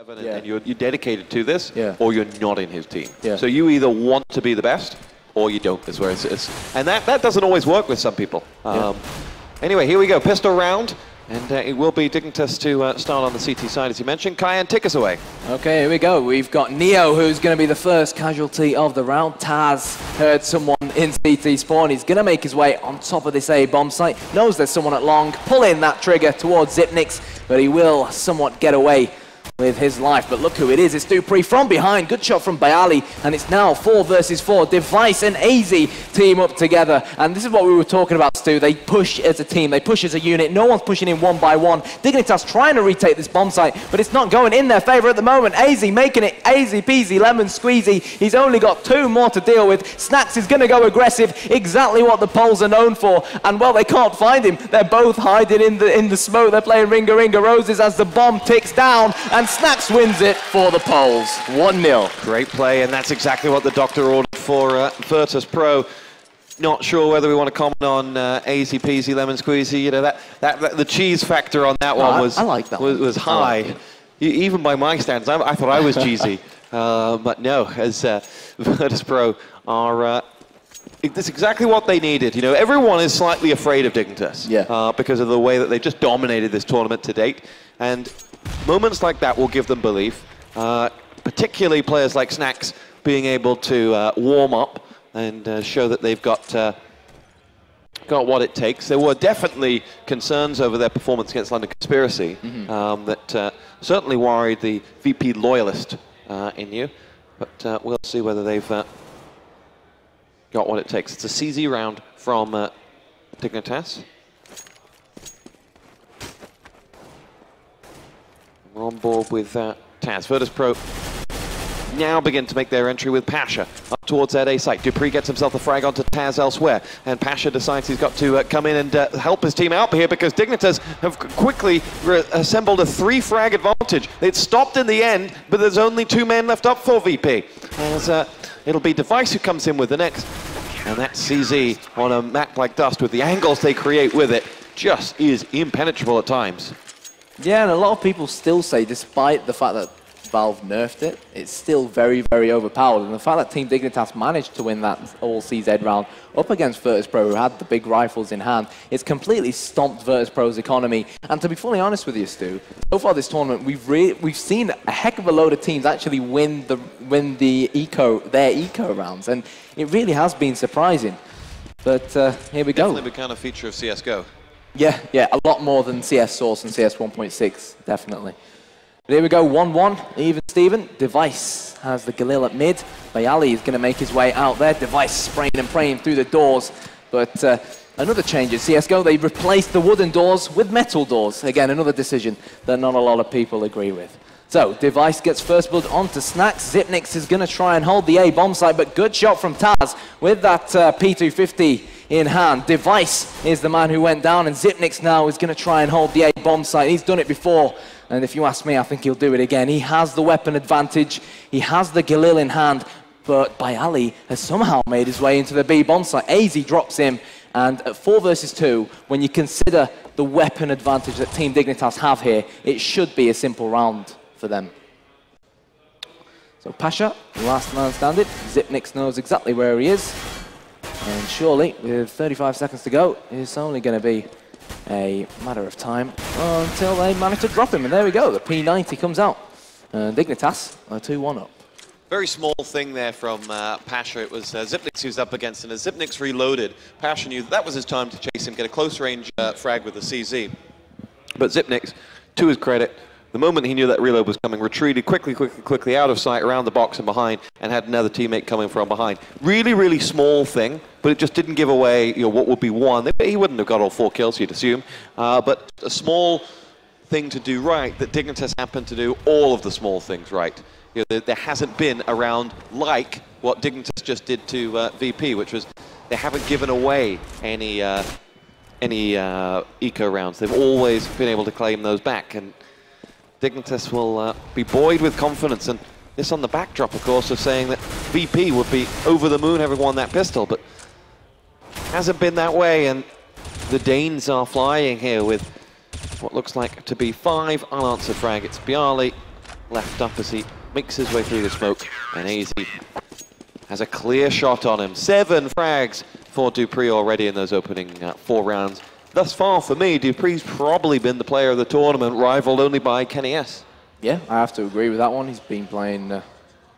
And you're dedicated to this, or you're not in his team. Yeah. So you either want to be the best, or you don't, is where it's and that doesn't always work with some people. Anyway, here we go, pistol round, and it will be Dignitas to start on the CT side, as you mentioned. Kyan, take us away. Okay, here we go. We've got Neo, who's going to be the first casualty of the round. Taz heard someone in CT spawn. He's going to make his way on top of this A bomb site. Knows there's someone at long, pulling that trigger towards Xyp9x, but he will somewhat get away with his life. But look who it is. It's Dupree from behind. Good shot from Bayali. And it's now 4 versus 4. Device and AZ team up together. And this is what we were talking about, Stu. They push as a team. They push as a unit. No one's pushing in one by one. Dignitas trying to retake this bomb site, but it's not going in their favor at the moment. AZ making it easy peasy, lemon squeezy. He's only got 2 more to deal with. Snax is going to go aggressive. Exactly what the Poles are known for. And, well, they can't find him. They're both hiding in the smoke. They're playing Ringa Ringa Roses as the bomb ticks down. And Snax wins it for the Poles, 1-0. Great play, and that's exactly what the doctor ordered for Virtus.pro. Not sure whether we want to comment on easy peasy lemon squeezy. You know, that the cheese factor on that one was I like that was high. Like even by my standards, I thought I was cheesy, but no, as Virtus.pro are. It's exactly what they needed. You know, everyone is slightly afraid of Dignitas because of the way that they've just dominated this tournament to date, and moments like that will give them belief, particularly players like Snax being able to warm up and show that they've got what it takes. There were definitely concerns over their performance against London Conspiracy that certainly worried the VP loyalist in you, but we'll see whether they've got what it takes. It's a CZ round from Dignitas. We're on board with Taz. Virtus.pro now begin to make their entry with Pasha up towards that A site. Dupree gets himself the frag onto Taz elsewhere, and Pasha decides he's got to come in and help his team out here because Dignitas have quickly assembled a 3-frag advantage. It stopped in the end, but there's only 2 men left up for VP. As it'll be Device who comes in with the next, and that CZ on a map like Dust with the angles they create with it just is impenetrable at times. Yeah, and a lot of people still say, despite the fact that Valve nerfed it, it's still very, very overpowered. And the fact that Team Dignitas managed to win that all-CZ round up against Virtus.pro, who had the big rifles in hand, it's completely stomped Virtus.pro's economy. And to be fully honest with you, Stu, so far this tournament, we've seen a heck of a load of teams actually win their eco rounds, and it really has been surprising. But here we go. Definitely become a feature of CSGO. Yeah, a lot more than CS Source and CS 1.6, definitely. But here we go, 1-1, even Steven. Device has the Galil at mid. Bayali is going to make his way out there. Device spraying and praying through the doors. But another change in CSGO, they replaced the wooden doors with metal doors. Again, another decision that not a lot of people agree with. So, Device gets first blood onto Snax. Xyp9x is going to try and hold the A bomb site, but good shot from Taz with that P250 in hand. Device is the man who went down, and Xyp9x now is going to try and hold the A bomb site. He's done it before, and if you ask me, I think he'll do it again. He has the weapon advantage. He has the Galil in hand, but Bayali has somehow made his way into the B bomb site. AZ drops him, and at 4 versus 2, when you consider the weapon advantage that Team Dignitas have here, it should be a simple round for them. So Pasha, last man standing. Xyp9x knows exactly where he is. And surely, with 35 seconds to go, it's only going to be a matter of time until they manage to drop him. And there we go, the P90 comes out. Dignitas are 2-1 up. Very small thing there from Pasha. It was Xyp9x who's up against, and as Xyp9x reloaded, Pasha knew that was his time to chase him, get a close range frag with the CZ. But Xyp9x, to his credit, the moment he knew that reload was coming, retreated quickly out of sight, around the box and behind, and had another teammate coming from behind. Really, really small thing, but it just didn't give away what would be one. He wouldn't have got all 4 kills, you'd assume, but a small thing to do right that Dignitas happened to do all of the small things right. There hasn't been a round like what Dignitas just did to VP, which was they haven't given away any eco rounds. They've always been able to claim those back, and Dignitas will be buoyed with confidence, and this on the backdrop, of course, of saying that VP would be over the moon having won that pistol, but hasn't been that way, and the Danes are flying here with what looks like to be 5 unanswered frag. It's Bialy, left up as he makes his way through the smoke. And AZ has a clear shot on him. 7 frags for dupreeh already in those opening 4 rounds. Thus far, for me, dupreeh's probably been the player of the tournament, rivaled only by Kenny S. Yeah, I have to agree with that one. He's been playing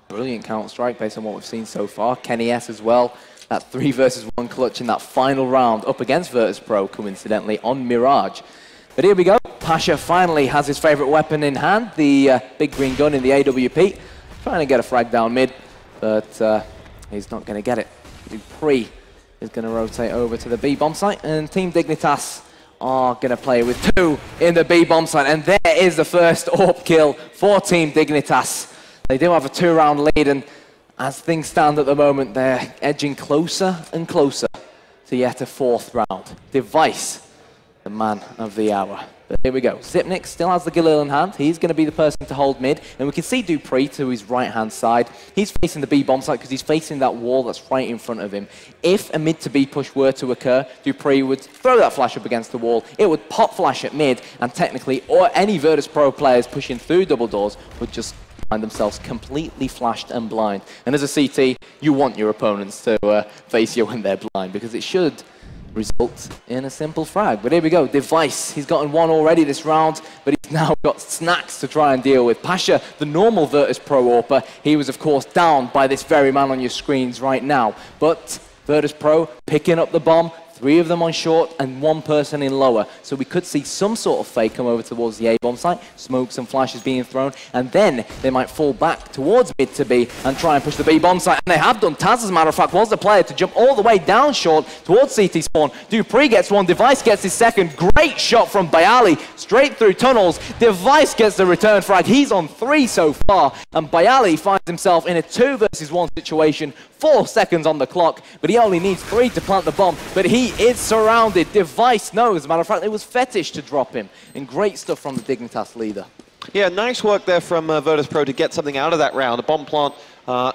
brilliant Counter-Strike based on what we've seen so far. Kenny S as well. That 3 versus 1 clutch in that final round up against Virtus.pro, coincidentally, on Mirage. But here we go. Pasha finally has his favorite weapon in hand, the big green gun in the AWP. Trying to get a frag down mid, but he's not going to get it. dupreeh is going to rotate over to the B bomb site, and Team Dignitas are going to play with 2 in the B bomb site. And there is the first AWP kill for Team Dignitas. They do have a 2-round lead, and as things stand at the moment, they're edging closer and closer to yet a 4th round. Device, the man of the hour. But here we go. Xyp9x still has the Galil in hand. He's going to be the person to hold mid. And we can see dupreeh to his right-hand side. He's facing the B bomb site because he's facing that wall that's right in front of him. If a mid to B push were to occur, dupreeh would throw that flash up against the wall. It would pop flash at mid, and technically, or any Virtus.pro players pushing through double doors would just find themselves completely flashed and blind. And as a CT, you want your opponents to face you when they're blind, because it should result in a simple frag. But here we go. Device, he's gotten 1 already this round, but he's now got Snacks to try and deal with. Pasha, the normal Virtus.pro AWPer, he was of course down by this very man on your screens right now. But Virtus.pro picking up the bomb, 3 of them on short and 1 person in lower. So we could see some sort of fake come over towards the A bomb site, smokes and flashes being thrown, and then they might fall back towards mid to B and try and push the B bomb site. And they have done. Taz, as a matter of fact, was the player to jump all the way down short towards CT spawn. dupreeh gets 1, Device gets his 2nd. Great shot from Bayali, straight through tunnels. Device gets the return frag. He's on 3 so far, and Bayali finds himself in a 2 versus 1 situation. 4 seconds on the clock, but he only needs 3 to plant the bomb. But he is surrounded. Device knows. As a matter of fact, it was Fetish to drop him. And great stuff from the Dignitas leader. Yeah, nice work there from Virtus.pro to get something out of that round. A bomb plant,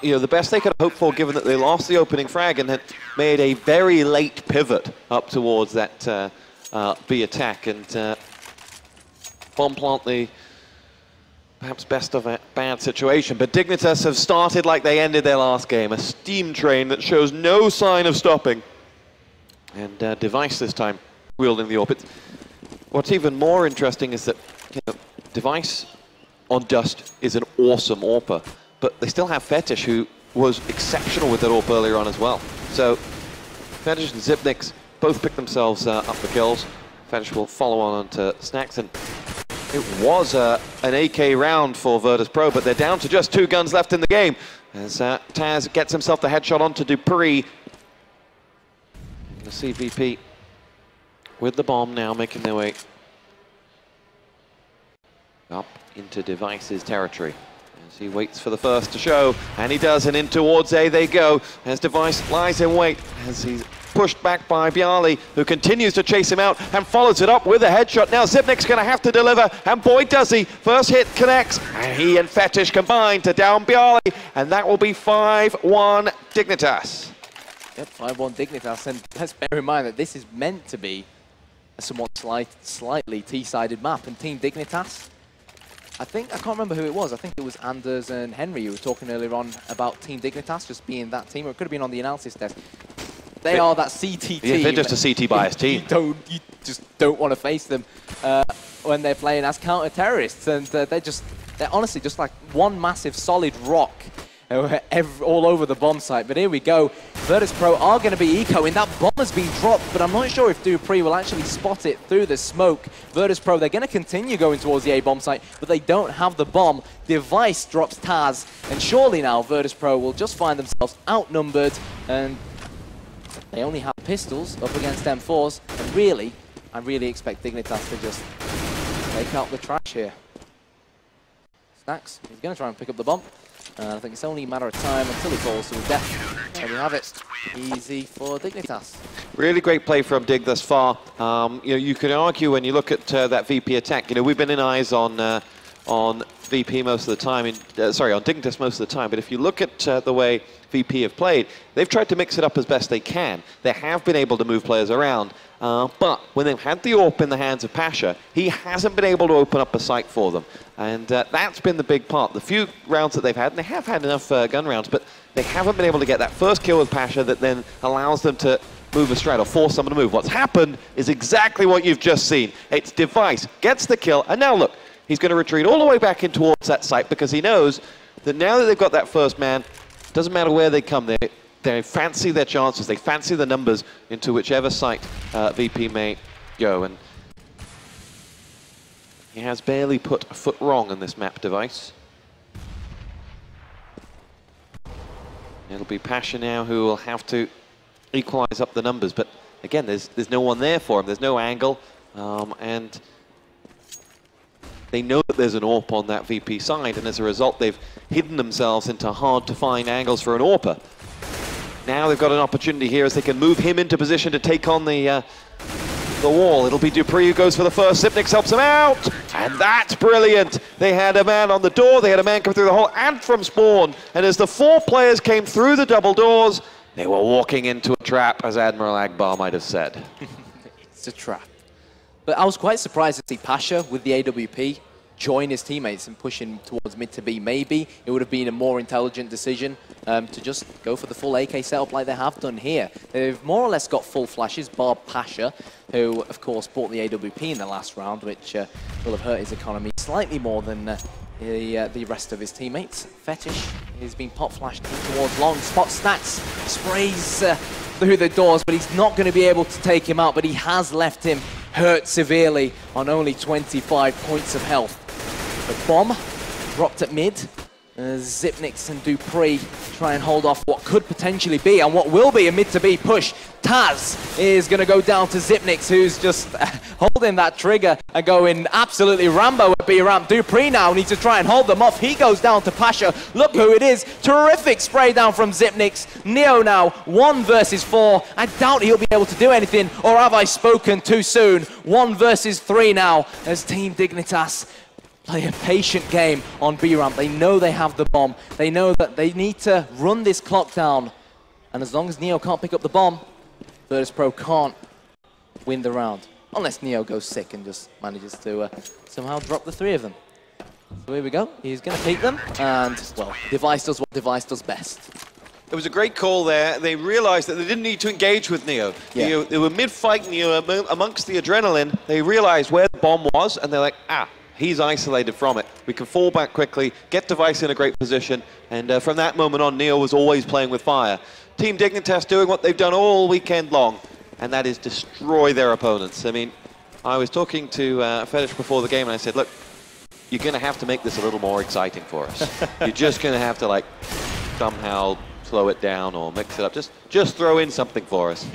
you know, the best they could hope for, given that they lost the opening frag and had made a very late pivot up towards that B attack. And bomb plant, the perhaps best of a bad situation. But Dignitas have started like they ended their last game, a steam train that shows no sign of stopping. And Device this time wielding the AWP. What's even more interesting is that, you know, Device on Dust is an awesome AWPer, but they still have Fetish, who was exceptional with that AWP earlier on as well. So Fetish and Xyp9x both pick themselves up the kills. Fetish will follow on to Snacks, and it was an AK round for Virtus.pro, but they're down to just 2 guns left in the game as Taz gets himself the headshot onto dupreeh. The CVP with the bomb now, making their way up into Device's territory as he waits for the first to show, and he does, and in towards A they go as Device lies in wait as he's pushed back by Bayali, who continues to chase him out and follows it up with a headshot. Now Xyp9x going to have to deliver, and boy does he. First hit connects, and he and Fetish combine to down Bayali, and that will be 5-1 Dignitas. Yep, 5-1 Dignitas, and let's bear in mind that this is meant to be a somewhat slightly T-sided map, and Team Dignitas, I can't remember who it was. I think it was Anders and Henry who were talking earlier on about Team Dignitas just being that team, or it could have been on the analysis desk. They are that CT team. Yeah, they're just a CT biased team. You just don't want to face them when they're playing as counter-terrorists, and they're honestly just like one massive solid rock all over the bomb site. But here we go. Virtus.pro are going to be ecoing. That bomb has been dropped, but I'm not sure if dupreeh will actually spot it through the smoke. Virtus.pro, they're going to continue going towards the A bomb site, but they don't have the bomb. Device drops Taz, and surely now Virtus.pro will just find themselves outnumbered, and they only have pistols up against M4s. And really, I really expect Dignitas to just take out the trash here. Snacks, he's going to try and pick up the bomb. I think it's only a matter of time until he falls to his death. There we have it. Easy for Dignitas. Really great play from Dig thus far. You know, you could argue when you look at that VP attack. You know, we've been in eyes on VP most of the time, sorry, on Dignitas most of the time, but if you look at the way VP have played, they've tried to mix it up as best they can. They have been able to move players around, but when they've had the AWP in the hands of Pasha, he hasn't been able to open up a site for them. And that's been the big part. The few rounds that they've had, and they have had enough gun rounds, but they haven't been able to get that first kill with Pasha that then allows them to move a strat or force someone to move. What's happened is exactly what you've just seen. It's Device gets the kill, and now look, he's going to retreat all the way back in towards that site because he knows that now that they've got that first man, doesn't matter where they come, they fancy their chances, they fancy the numbers into whichever site VP may go. And he has barely put a foot wrong on this map, Device. It'll be Pasha now who will have to equalize up the numbers, but again, there's no one there for him. There's no angle, and they know that there's an AWP on that VP side, and as a result, they've hidden themselves into hard-to-find angles for an AWPer. Now they've got an opportunity here as they can move him into position to take on the wall. It'll be dupreeh who goes for the first. Xyp9x helps him out, and that's brilliant. They had a man on the door, they had a man come through the hole and from spawn, and as the 4 players came through the double doors, they were walking into a trap, as Admiral Akbar might have said. It's a trap. But I was quite surprised to see Pasha with the AWP join his teammates and push him towards mid to B. Maybe it would have been a more intelligent decision to just go for the full AK setup like they have done here. They've more or less got full flashes, bar Pasha, who of course bought the AWP in the last round, which will have hurt his economy slightly more than the rest of his teammates. Fetish is being pop flashed towards long. Spot stats, sprays through the doors, but he's not going to be able to take him out, but he has left him hurt severely on only 25 points of health. The bomb dropped at mid. Xyp9x and dupreeh try and hold off what could potentially be and what will be a mid-to-B push. Taz is going to go down to Xyp9x, who's just holding that trigger and going absolutely Rambo at B ramp. dupreeh now needs to try and hold them off. He goes down to Pasha. Look who it is. Terrific spray down from Xyp9x. Neo now 1 versus 4. I doubt he'll be able to do anything, or have I spoken too soon? 1 versus 3 now as Team Dignitas play a patient game on B ramp. They know they have the bomb. They know that they need to run this clock down. And as long as Neo can't pick up the bomb, Virtus.pro can't win the round. Unless Neo goes sick and just manages to somehow drop the 3 of them. So here we go. He's going to keep them. And, well, Device does what Device does best. It was a great call there. They realized that they didn't need to engage with Neo. Yeah. They were mid-fight, Neo, amongst the adrenaline. They realized where the bomb was, and they're like, he's isolated from it. We can fall back quickly, get Device in a great position, and from that moment on, Neo was always playing with fire. Team Dignitas doing what they've done all weekend long, and that is destroy their opponents. I mean, I was talking to Fetish before the game, and I said, look, you're going to have to make this a little more exciting for us. You're just going to have to, like, somehow slow it down or mix it up. Just throw in something for us.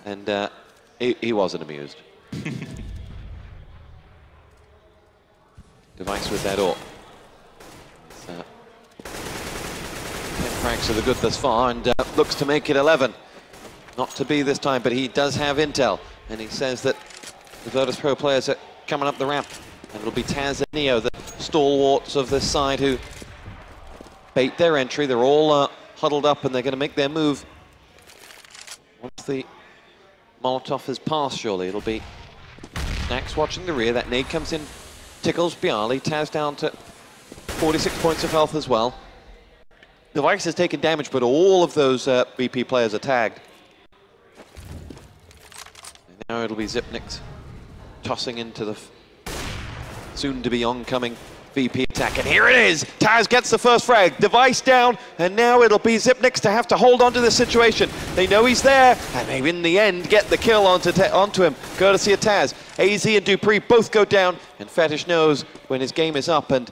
And he wasn't amused. Device with that AWP. 10 frags are the good thus far, and looks to make it 11. Not to be this time, but he does have intel, and he says that the Virtus.pro players are coming up the ramp, and it'll be Taz and Neo, the stalwarts of this side, who bait their entry. They're all huddled up, and they're going to make their move. Once the Molotov has passed, surely it'll be Nax watching the rear. That nade comes in, tickles Bialy. Taz down to 46 points of health as well. Device has taken damage, but all of those VP players are tagged. And now it'll be Xyp9x tossing into the soon-to-be oncoming VP attack. And here it is! Taz gets the first frag. Device down, and now it'll be Xyp9x to have to hold on to this situation. They know he's there, and they in the end get the kill onto him, courtesy of Taz. AZ and dupreeh both go down, and Fetish knows when his game is up, and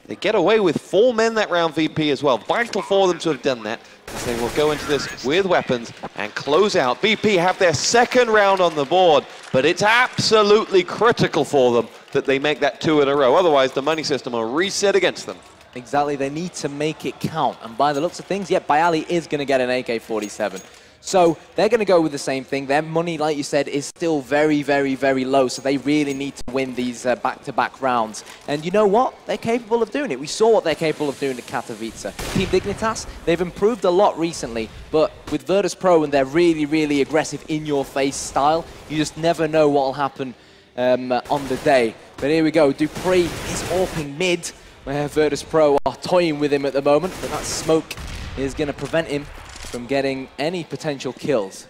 they get away with 4 men that round VP as well. Vital for them to have done that, as they will go into this with weapons and close out. VP have their 2nd round on the board, but it's absolutely critical for them that they make that 2 in a row. Otherwise, the money system will reset against them. Exactly, they need to make it count. And by the looks of things, yeah, Bialy is going to get an AK-47. So they're going to go with the same thing. Their money, like you said, is still very, very, very low. So they really need to win these back-to-back rounds. And you know what? They're capable of doing it. We saw what they're capable of doing at Katowice. Team Dignitas, they've improved a lot recently. But with Virtus.pro and their really, really aggressive in-your-face style, you just never know what will happen on the day. But here we go. dupreeh is AWPing mid, where Virtus.pro are toying with him at the moment. But that smoke is going to prevent him from getting any potential kills.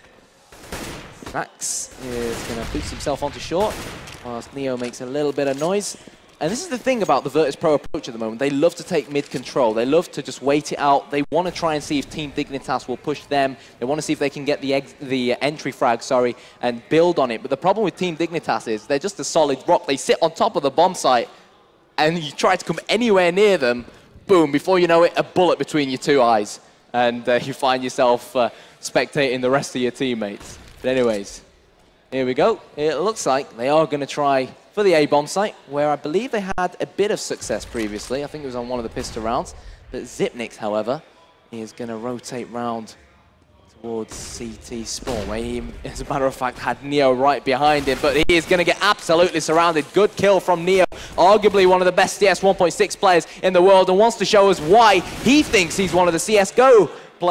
Max is going to boost himself onto short, whilst Neo makes a little bit of noise. And this is the thing about the Virtus.pro approach at the moment. They love to take mid control. They love to just wait it out. They want to try and see if Team Dignitas will push them. They want to see if they can get the entry frag, and build on it. But the problem with Team Dignitas is they're just a solid rock. They sit on top of the bomb site, and you try to come anywhere near them, boom, before you know it, a bullet between your two eyes. And you find yourself spectating the rest of your teammates. But anyways, here we go. It looks like they are going to try for the A-bomb site, where I believe they had a bit of success previously. I think it was on one of the pistol rounds. But Xyp9x, however, is going to rotate round towards CT spawn, where he, as a matter of fact, had Neo right behind him. But he is going to get absolutely surrounded. Good kill from Neo. Arguably one of the best CS 1.6 players in the world, and wants to show us why he thinks he's one of the CSGO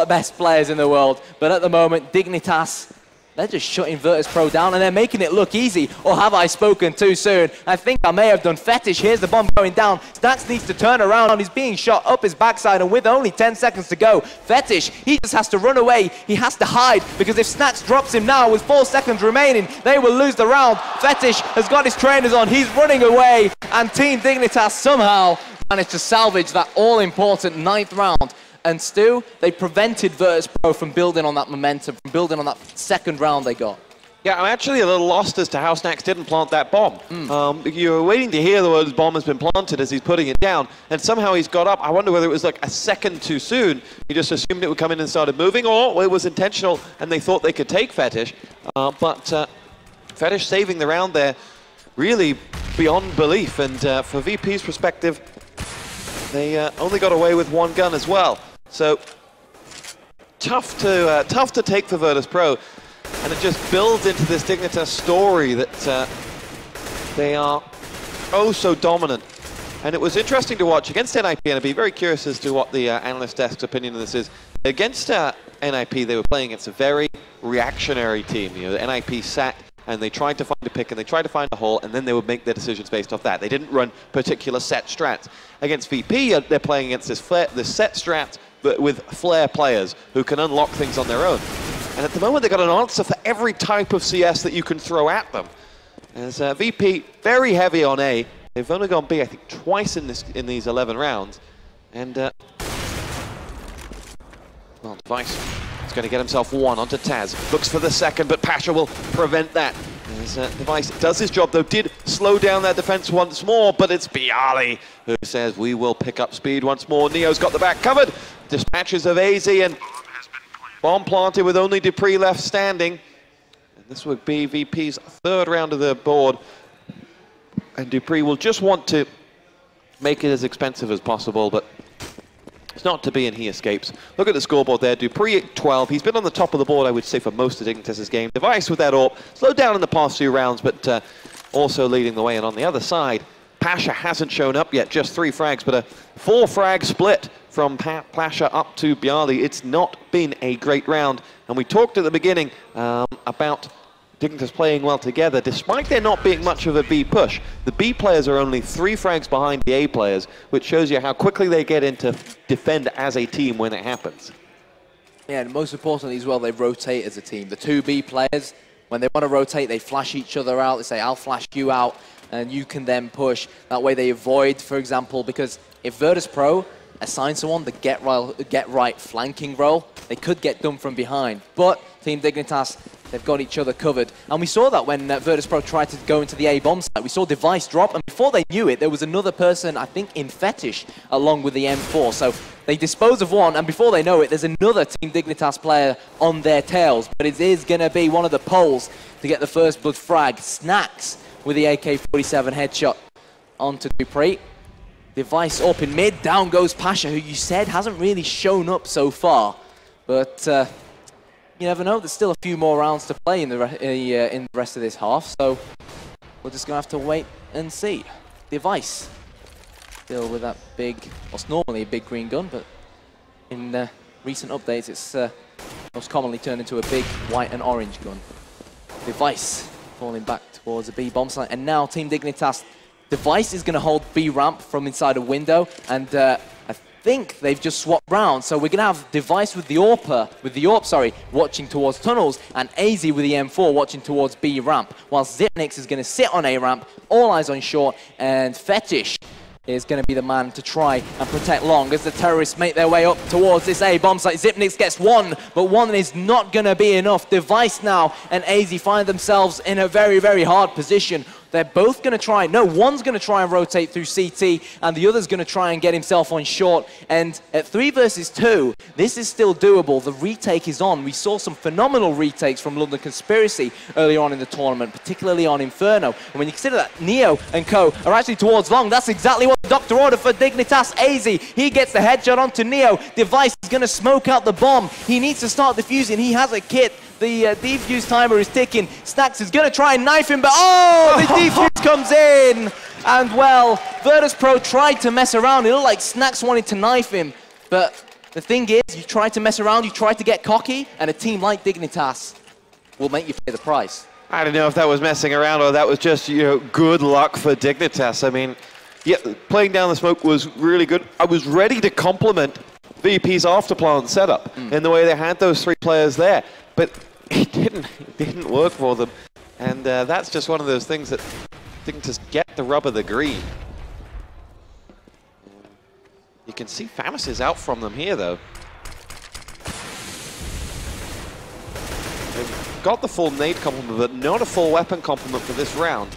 best players in the world. But at the moment, Dignitas, they're just shutting Virtus.pro down, and they're making it look easy. Or have I spoken too soon? I think I may have done. Fetish, here's the bomb going down. Snax needs to turn around. He's being shot up his backside, and with only 10 seconds to go, Fetish, he just has to run away. He has to hide, because if Snax drops him now with 4 seconds remaining, they will lose the round. Fetish has got his trainers on. He's running away, and Team Dignitas somehow managed to salvage that all-important 9th round. And Stu, they prevented Virtus.pro from building on that momentum, from building on that 2nd round they got. Yeah, I'm actually a little lost as to how Snax didn't plant that bomb. You were waiting to hear the word bomb has been planted as he's putting it down, and somehow he's got up. I wonder whether it was like a second too soon. He just assumed it would come in and started moving, or it was intentional and they thought they could take Fetish. But Fetish saving the round there, really beyond belief. And for VP's perspective, they only got away with 1 gun as well. So tough to take for Virtus.pro, and it just builds into this Dignitas story that they are oh so dominant. And it was interesting to watch against NIP, and I'd be very curious as to what the analyst desk's opinion of this is. Against NIP, they were playing against a very reactionary team. You know, the NIP sat and they tried to find a pick and they tried to find a hole, and then they would make their decisions based off that. They didn't run particular set strats. Against VP, they're playing against this set strat, but with flair players who can unlock things on their own. And at the moment, they've got an answer for every type of CS that you can throw at them. As VP, very heavy on A. They've only gone B, I think, twice in these 11 rounds. And, well, Device is going to get himself 1 onto Taz. Looks for the 2nd, but Pasha will prevent that. As Device does his job, though, did slow down their defense once more, but it's Bialy who says, we will pick up speed once more. Neo's got the back covered. Dispatches of AZ, and bomb planted with only dupreeh left standing. And this would be VP's 3rd round of the board. And dupreeh will just want to make it as expensive as possible, but it's not to be, and he escapes. Look at the scoreboard there. dupreeh at 12. He's been on the top of the board, I would say, for most of Dignitas' game. Device with that AWP. Slowed down in the past few rounds, but also leading the way. And on the other side, Pasha hasn't shown up yet. Just 3 frags, but a 4-frag split from Pasha up to Bialy. It's not been a great round. And we talked at the beginning about Dignitas playing well together, despite there not being much of a B push. The B players are only 3 frags behind the A players, which shows you how quickly they get into defend as a team when it happens. Yeah, and most importantly as well, they rotate as a team. The 2 B players, when they want to rotate, they flash each other out. They say, I'll flash you out, and you can then push. That way they avoid, for example, because if Virtus.pro assign someone the get right flanking role, they could get done from behind. But Team Dignitas, they've got each other covered. And we saw that when Virtus.pro tried to go into the A-bomb site. We saw Device drop, and before they knew it, there was another person, I think, in Fetish, along with the M4. So they dispose of one, and before they know it, there's another Team Dignitas player on their tails. But it is going to be one of the poles to get the first blood frag. Snax with the AK-47 headshot onto dupreeh. Device up in mid, down goes Pasha, who you said hasn't really shown up so far. But, you you never know. There's still a few more rounds to play in the rest of this half, so we're just going to have to wait and see. Device. Still with that big, what's normally a big green gun, but in recent updates it's most commonly turned into a big white and orange gun. Device falling back towards the B bomb site, and now Team Dignitas, Device is going to hold B ramp from inside a window, and I think they've just swapped round, so we're going to have Device with the AWP, watching towards tunnels, and AZ with the M4 watching towards B ramp, whilst Zipnix is going to sit on A ramp, all eyes on short, and Fetish is going to be the man to try and protect long as the terrorists make their way up towards this A bomb site. Zipnix gets one, but one is not going to be enough. Device now and AZ find themselves in a very, very hard position. They're both going to try, no, one's going to try and rotate through CT, and the other's going to try and get himself on short. And at 3 versus 2, this is still doable. The retake is on. We saw some phenomenal retakes from London Conspiracy earlier on in the tournament, particularly on Inferno. And when you consider that Neo and co are actually towards long, that's exactly what the doctor ordered for Dignitas. AZ, he gets the headshot onto Neo. Device is going to smoke out the bomb. He needs to start defusing. He has a kit. The defuse timer is ticking. Snacks is going to try and knife him, but oh, the defuse comes in. And well, Virtus.pro tried to mess around. It looked like Snacks wanted to knife him. But the thing is, you try to mess around, you try to get cocky, and a team like Dignitas will make you pay the price. I don't know if that was messing around or that was just, you know, good luck for Dignitas. I mean, yeah, playing down the smoke was really good. I was ready to compliment VP's afterplant setup in the way they had those 3 players there. But it didn't work for them, and that's just one of those things that didn't just get the rub of the green. You can see Famis is out from them here, though. They've got the full nade complement, but not a full weapon complement for this round.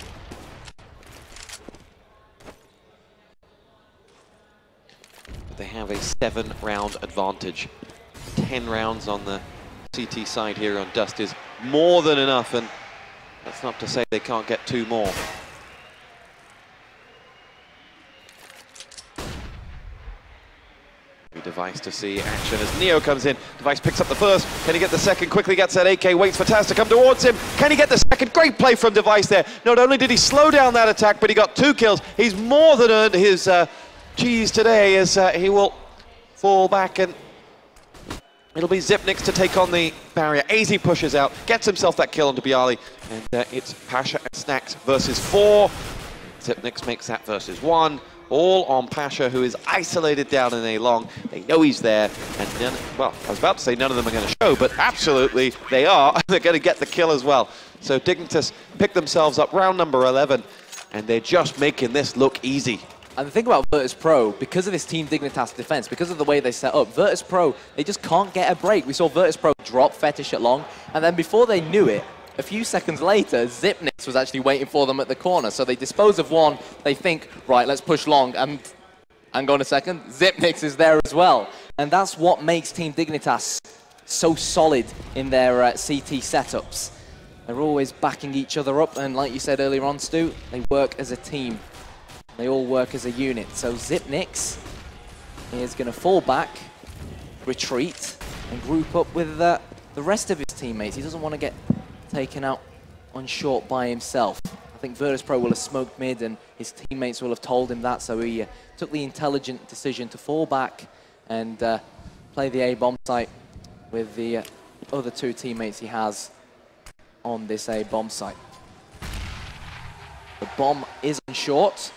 But they have a 7-round advantage. 10 rounds on the CT side here on Dust is more than enough, and that's not to say they can't get 2 more. Device to see action as Neo comes in. Device picks up the first. Can he get the second? Quickly gets that AK, waits for Taz to come towards him. Can he get the second? Great play from Device there. Not only did he slow down that attack, but he got 2 kills. He's more than earned his cheese today as he will fall back, and it'll be Zipnix to take on the barrier. AZ pushes out, gets himself that kill onto Bialy, and it's Pasha and Snacks versus 4. Zipnix makes that versus 1. All on Pasha, who is isolated down in A long. They know he's there, and well, I was about to say none of them are going to show, but absolutely they are. They're going to get the kill as well. So Dignitas pick themselves up round number 11, and they're just making this look easy. And the thing about Virtus.pro, because of this Team Dignitas defense, because of the way they set up, Virtus.pro, they just can't get a break. We saw Virtus.pro drop Fetish at long, and then before they knew it, a few seconds later, Zipnix was actually waiting for them at the corner. So they dispose of one, they think, right, let's push long, and hang on a second, Zipnix is there as well. And that's what makes Team Dignitas so solid in their CT setups. They're always backing each other up, and like you said earlier on, Stu, they work as a team. They all work as a unit. So Zipnix is going to fall back, retreat, and group up with the rest of his teammates. He doesn't want to get taken out on short by himself. I think Virtus.pro will have smoked mid, and his teammates will have told him that, so he took the intelligent decision to fall back and play the A-bomb site with the other 2 teammates he has on this A-bomb site. The bomb is on short.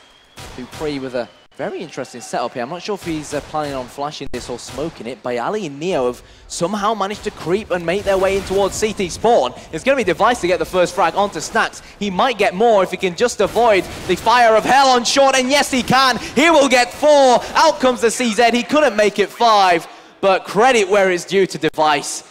Dupree with a very interesting setup here. I'm not sure if he's planning on flashing this or smoking it. Bialy and Neo have somehow managed to creep and make their way in towards CT spawn. It's going to be Device to get the first frag onto Snacks. He might get more if he can just avoid the fire of hell on short, and yes he can. He will get 4. Out comes the CZ. He couldn't make it 5, but credit where it's due to Device.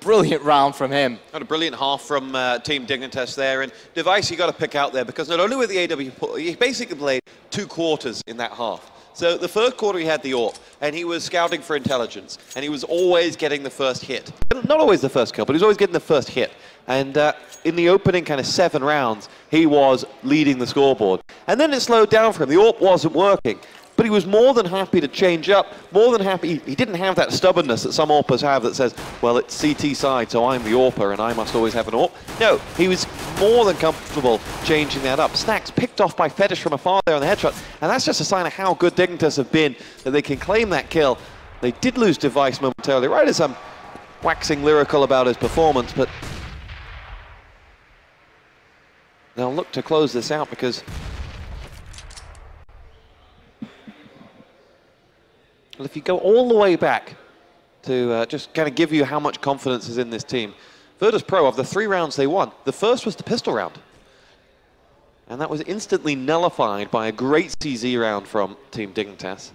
Brilliant round from him. Got a brilliant half from Team Dignitas there, and Device you got to pick out there, because not only with the AW, he basically played 2 quarters in that half. So the first quarter he had the AWP, and he was scouting for intelligence, and he was always getting the first hit. Not always the first kill, but he was always getting the first hit. And in the opening kind of 7 rounds, he was leading the scoreboard. And then it slowed down for him. The AWP wasn't working. but he was more than happy to change up, more than happy. He didn't have that stubbornness that some AWPers have that says, well, it's CT side, so I'm the AWPer and I must always have an AWP. No, he was more than comfortable changing that up. Snacks picked off by Fetish from afar there on the headshot, and that's just a sign of how good Dignitas have been, that they can claim that kill. They did lose Device momentarily, right as I'm waxing lyrical about his performance, but they'll look to close this out because well, if you go all the way back to just kind of give you how much confidence is in this team, Virtus.pro, of the 3 rounds they won, the first was the pistol round. And that was instantly nullified by a great CZ round from Team Dignitas.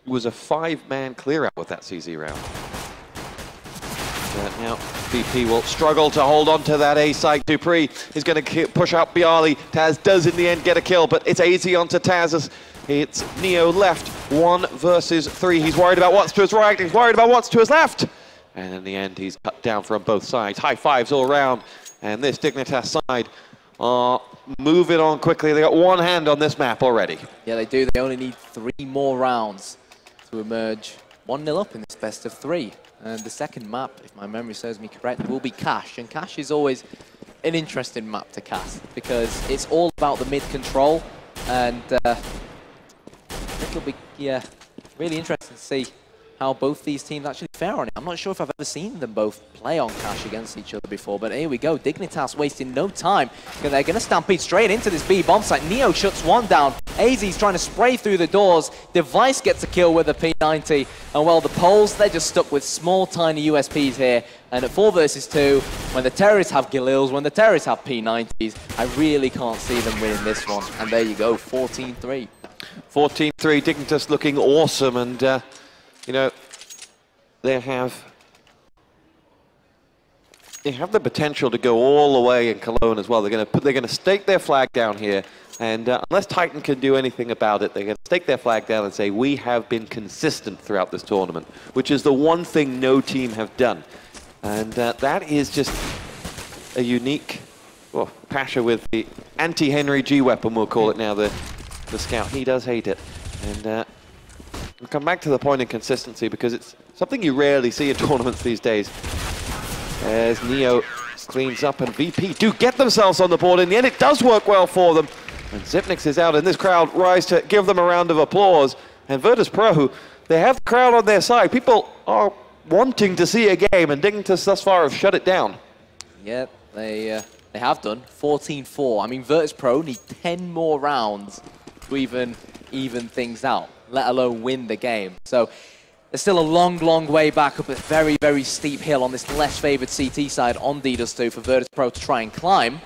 It was a 5-man clear out with that CZ round. Now VP will struggle to hold on to that A site. Dupree is going to push out Bialy. Taz does in the end get a kill, but it's easy onto Taz. It's Neo left, 1 versus 3. He's worried about what's to his right, he's worried about what's to his left. And in the end, he's cut down from both sides. High fives all around. And this Dignitas side are moving on quickly. They got 1 hand on this map already. Yeah, they do. They only need 3 more rounds to emerge 1-0 up in this best of 3. And the second map, if my memory serves me correct, will be Cache. And Cache is always an interesting map to cast because it's all about the mid control. And it'll be, yeah, really interesting to see how both these teams actually fare on it. I'm not sure if I've ever seen them both play on Cache against each other before, but here we go. Dignitas wasting no time. They're going to stampede straight into this B bomb site. Neo shuts 1 down. AZ's trying to spray through the doors. Device gets a kill with a P90. And well, the Poles, they're just stuck with small, tiny USPs here. And at 4 versus 2, when the terrorists have Galils, when the terrorists have P90s, I really can't see them winning this one. And there you go, 14-3. 14-3, Dignitas looking awesome, and you know, they have the potential to go all the way in Cologne as well. They're going to stake their flag down here, and unless Titan can do anything about it, they're going to stake their flag down and say, we have been consistent throughout this tournament, which is the one thing no team have done. And that is just a unique, well, Pasha with the anti-Henry G weapon, we'll call it now, the Scout. He does hate it. And we'll come back to the point of consistency because it's something you rarely see in tournaments these days. As Neo cleans up and VP do get themselves on the board. In the end, it does work well for them. And Zipnix is out, and this crowd rise to give them a round of applause. And Virtus.pro, they have the crowd on their side. People are wanting to see a game, and Dignitas thus far have shut it down. Yeah, they have done. 14-4. I mean, Virtus.pro need 10 more rounds to even things out, let alone win the game. So there's still a long, long way back up a very, very steep hill on this less favoured CT side on Dignitas for Virtus.pro to try and climb.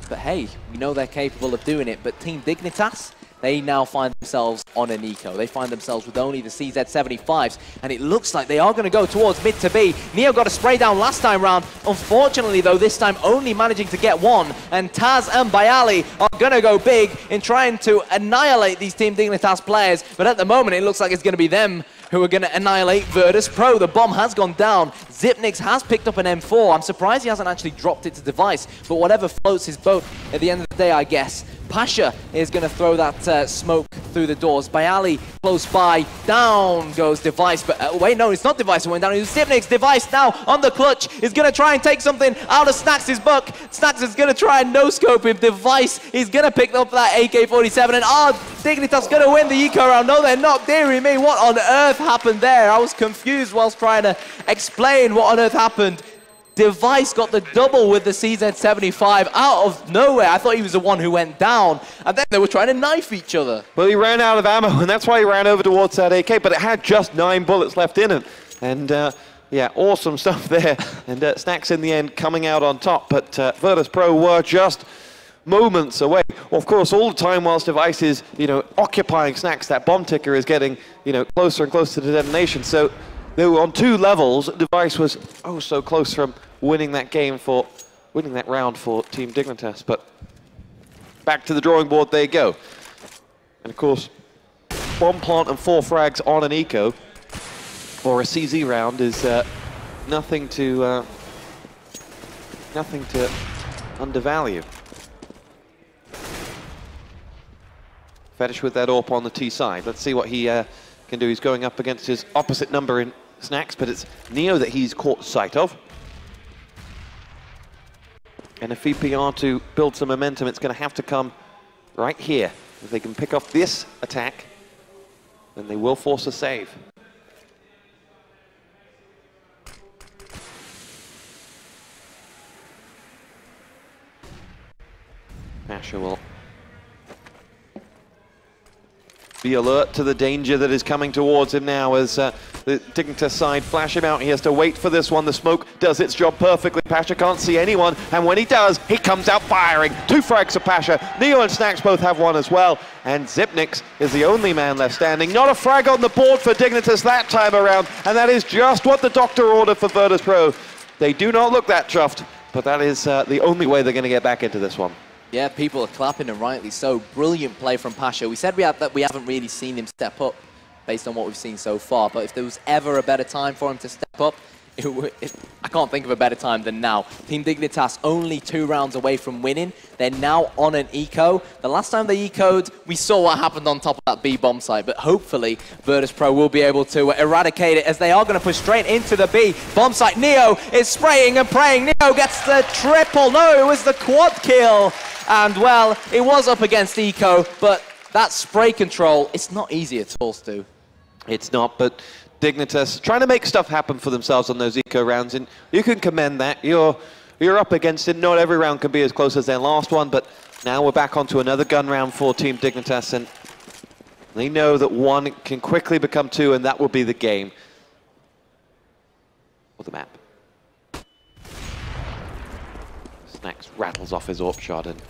But hey, we know they're capable of doing it. But Team Dignitas, they now find themselves on an eco. They find themselves with only the CZ75s, and it looks like they are going to go towards mid to B. Neo got a spray down last time round. Unfortunately, though, this time only managing to get 1, and Taz and Bialy are going to go big in trying to annihilate these Team Dignitas players, but at the moment, it looks like it's going to be them who are going to annihilate Virtus.pro. The bomb has gone down. Zipnix has picked up an M4. I'm surprised he hasn't actually dropped it to Device, but whatever floats his boat at the end of the day, I guess. Pasha is going to throw that smoke through the doors. Bialy close by. Down goes Device. But wait, no, it's not Device who went down. It's Zipnix. Device now on the clutch is going to try and take something out of Snax' buck. Snax is going to try and no-scope him. Device is going to pick up that AK-47. And Dignitas going to win the eco round. No, they're not. Dearie me, what on earth happened there? I was confused whilst trying to explain what on earth happened. Device got the double with the CZ75 out of nowhere. I thought he was the one who went down, and then they were trying to knife each other. Well, he ran out of ammo, and that's why he ran over towards that AK, but it had just 9 bullets left in it. And yeah, awesome stuff there. And Snax in the end coming out on top, but Virtus.pro were just moments away. Well, of course, all the time whilst Device is, occupying Snax, that bomb ticker is getting, closer and closer to the detonation. So they were on 2 levels. Device was so close from winning that round for Team Dignitas. But back to the drawing board they go. And of course, bomb plant and 4 frags on an eco or a CZ round is nothing to undervalue. Fetish with that AWP on the T side. Let's see what he can do. He's going up against his opposite number in Snacks, but it's Neo that he's caught sight of. And if VP are to build some momentum, it's going to have to come right here. If they can pick off this attack, then they will force a save. Pasha will be alert to the danger that is coming towards him now as the Dignitas side flash him out. He has to wait for this one. The smoke does its job perfectly. Pasha can't see anyone, and when he does, he comes out firing. 2 frags for Pasha. Neo and Snacks both have one as well, and Zipnix is the only man left standing. Not a frag on the board for Dignitas that time around, and that is just what the doctor ordered for Virtus.pro. They do not look that chuffed, but that is the only way they're going to get back into this one. Yeah, people are clapping, and rightly so. Brilliant play from Pasha. We said we haven't really seen him step up based on what we've seen so far, but if there was ever a better time for him to step up, I can't think of a better time than now. Team Dignitas only 2 rounds away from winning. They're now on an eco. The last time they ecoed, we saw what happened on top of that B bomb site, but hopefully Virtus.pro will be able to eradicate it, as they are going to push straight into the B bomb site. Neo is spraying and praying. Neo gets the triple. No, it was the quad kill. And well, it was up against eco, but that spray control, it's not easy at all, Stu. It's not, but Dignitas trying to make stuff happen for themselves on those eco rounds, and you can commend that. You're up against it. Not every round can be as close as their last one, but now we're back onto another gun round for Team Dignitas, and they know that 1 can quickly become 2, and that will be the game. Or the map. Snacks rattles off his AWP shot, and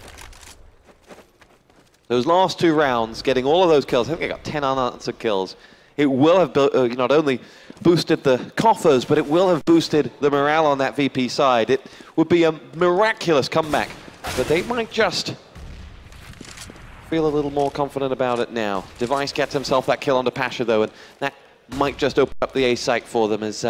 those last 2 rounds, getting all of those kills, I think they got 10 unanswered kills. It will have not only boosted the coffers, but it will have boosted the morale on that VP side. It would be a miraculous comeback, but they might just feel a little more confident about it now. Device gets himself that kill onto Pasha, though, and that might just open up the A site for them as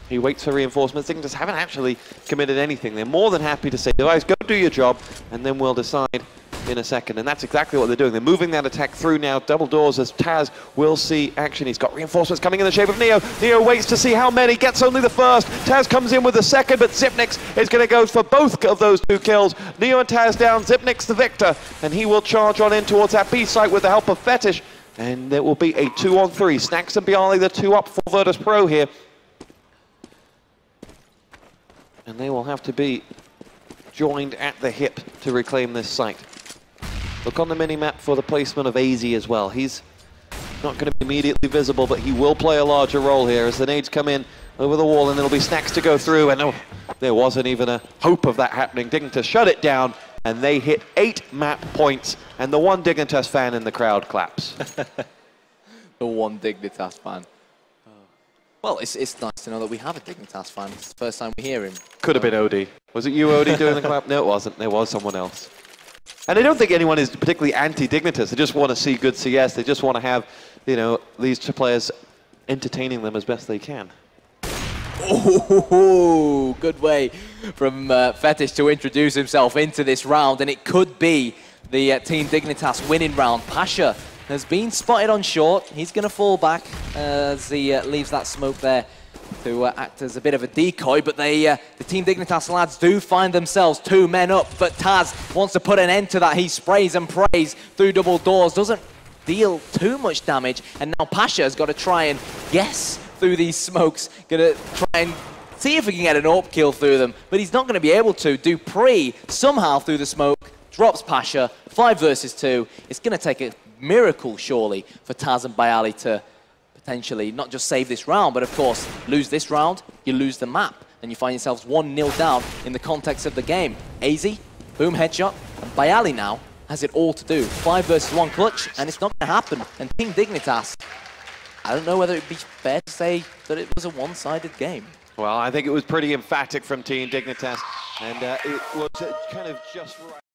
he waits for reinforcements. They just haven't actually committed anything. They're more than happy to say, Device, go do your job, and then we'll decide in a second, and that's exactly what they're doing. They're moving that attack through now, double doors, as Taz will see action. He's got reinforcements coming in the shape of Neo. Neo waits to see how many, gets only the first. Taz comes in with the second, but Zipnix is going to go for both of those 2 kills. Neo and Taz down, Zipnix the victor, and he will charge on in towards that B site with the help of Fetish, and there will be a 2-on-3. Snacks and Bialy, the 2 up for Virtus.pro here. And they will have to be joined at the hip to reclaim this site. Look on the mini-map for the placement of AZ as well. He's not going to be immediately visible, but he will play a larger role here as the nades come in over the wall, and there'll be Snacks to go through, and oh, there wasn't even a hope of that happening. Dignitas shut it down, and they hit 8 map points, and the 1 Dignitas fan in the crowd claps. The 1 Dignitas fan. Well, it's nice to know that we have a Dignitas fan. It's the first time we hear him. Could have been Odie. Was it you, Odie, doing the clap? No, it wasn't. There was someone else. And I don't think anyone is particularly anti-Dignitas. They just want to see good CS. They just want to have, you know, these 2 players entertaining them as best they can. Oh, good way from Fetish to introduce himself into this round, and it could be the Team Dignitas winning round. Pasha has been spotted on short. He's going to fall back as he leaves that smoke there to act as a bit of a decoy, but the Team Dignitas lads do find themselves 2 men up, but Taz wants to put an end to that. He sprays and prays through double doors, doesn't deal too much damage, and now Pasha's got to try and guess through these smokes, going to try and see if he can get an AWP kill through them, but he's not going to be able to. Dupree somehow through the smoke drops Pasha, 5 versus 2. It's going to take a miracle, surely, for Taz and Bialy to potentially not just save this round, but of course, lose this round, you lose the map, and you find yourselves 1-0 down in the context of the game. AZ, boom, headshot, and Bialy now has it all to do. 5 versus 1 clutch, and it's not going to happen. And Team Dignitas, I don't know whether it'd be fair to say that it was a one-sided game. Well, I think it was pretty emphatic from Team Dignitas, and it was kind of just right.